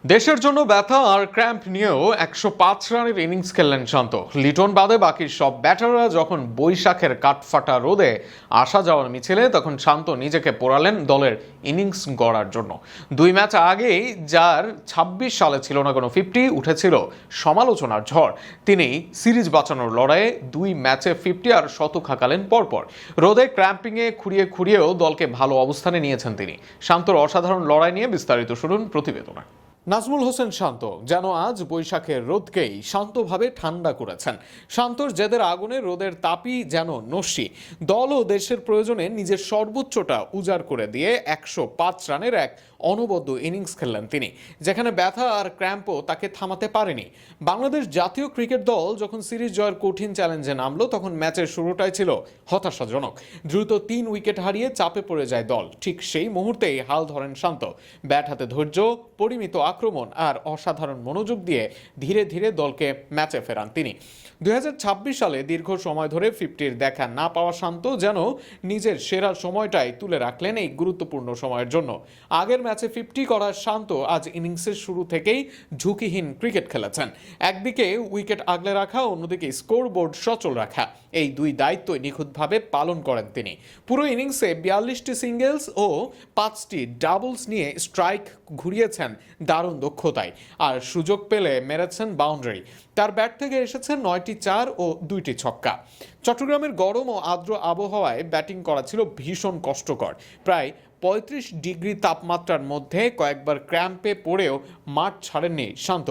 দেশের জন্য ব্যথা আর ক্র্যাম্প নিয়েও 105 রানের ইনিংস খেললেন শান্ত। লিটন বাদে বাকি সব ব্যাটাররা যখন বৈশাখের কাঠফাটা রোদে আসা যাওয়ার মিছিলে, তখন শান্ত নিজেকে পোড়ালেন দলের ইনিংস গড়ার জন্য। 2 ম্যাচ আগেই যার 26 সালে ছিল না কোনো 50 উঠেছিল সমালোচনার ঝড়। তিনি সিরিজ বাঁচানোর লড়াইয়ে 2 ম্যাচে 50 আর শতক হাঁকালেন পরপর। রোদে ক্র্যাম্পিংয়ে খুঁড়িয়েও দলকে ভালো অবস্থানে নিয়েছেন তিনি। শান্তর অসাধারণ লড়াই নিয়ে বিস্তারিত শুনুন প্রতিবেদনে। নাজমুল হোসেন শান্ত যেন আজ বৈশাখের রোদকেই শান্তভাবে ঠান্ডা করেছেন। শান্তর জেদের আগুনে রোদের তাপই যেন নস্যি। দল ও দেশের প্রয়োজনে নিজের সর্বোচ্চটা উজাড় করে দিয়ে 105 রানের এক অনবদ্য ইনিংস খেললেন তিনি, যেখানে ব্যথা আর ক্র্যাম্পও তাকে থামাতে পারেনি। বাংলাদেশ জাতীয় ক্রিকেট দল যখন সিরিজ জয়ের কঠিন চ্যালেঞ্জে নামলো, তখন ম্যাচের শুরুটাই ছিল হতাশাজনক। দ্রুত 3 উইকেট হারিয়ে চাপে পড়ে যায় দল। ঠিক সেই মুহূর্তেই হাল ধরেন শান্ত। ব্যাট হাতে ধৈর্য, পরিমিত আক্রমণ আর অসাধারণ মনোযোগ দিয়ে ধীরে ধীরে দলকে ম্যাচে ফেরান তিনি। 2026 সালে দীর্ঘ সময় ধরে 50-র দেখা না পাওয়া শান্ত যেন নিজের সেরা সময়টাই তুলে রাখলেন এই গুরুত্বপূর্ণ সময়ের জন্য। আগের ম্যাচে 50 করা শান্ত আজ ইনিংসের শুরু থেকেই ঝুঁকিহীন ক্রিকেট খেলেছেন। একদিকে উইকেট আগলে রাখা, অন্যদিকে স্কোরবোর্ড সচল রাখা, এই 2 দায়িত্বই নিখুঁতভাবে পালন করেন তিনি। পুরো ইনিংসে 42টি সিঙ্গেলস ও 5টি ডাবলস নিয়ে স্ট্রাইক ঘুরিয়েছেন দারুণ দক্ষতায়, আর সুযোগ পেলে মেরেছেন বাউন্ডারি। তার ব্যাট থেকে এসেছে 9টি 4 ও 2টি ছক্কা। চট্টগ্রামের গরম ও আর্দ্র আবহাওয়ায় ব্যাটিং করা ছিল ভীষণ কষ্টকর। প্রায় 35 ডিগ্রি তাপমাত্রার মধ্যে কয়েকবার ক্র্যাম্পে পড়েও মাঠ ছাড়েননি শান্ত।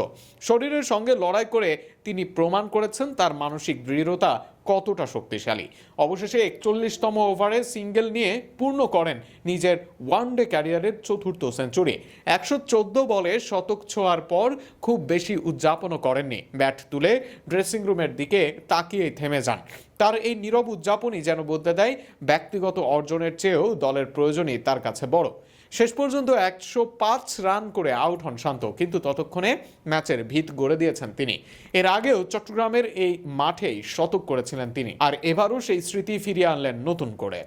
শরীরের সঙ্গে লড়াই করে তিনি প্রমাণ করেছেন তার মানসিক দৃঢ়তা কতটা শক্তিশালী। অবশেষে 41তম ওভারে সিঙ্গেল নিয়ে পূর্ণ করেন নিজের ওয়ানডে ক্যারিয়ারের 4র্থ সেঞ্চুরি। 114 বলে শতক ছোঁয়ার পর খুব বেশি উদযাপনও করেননি। ব্যাট তুলে ড্রেসিং রুমের দিকে তাকিয়েই থেমে যান। তার এই নীরব উদযাপনই যেন বদলে দেয় ব্যক্তিগত অর্জনের চেয়েও দলের প্রয়োজনই তার কাছে বড়। শেষ পর্যন্ত 105 রান করে আউট হন শান্ত, কিন্তু ততক্ষণে ম্যাচের ভিত গড়ে দিয়েছেন তিনি। এর আগেও চট্টগ্রামের এই মাঠেই শতক করেছিলেন তিনি, আর এবারও সেই স্মৃতি ফিরিয়ে আনলেন নতুন করে।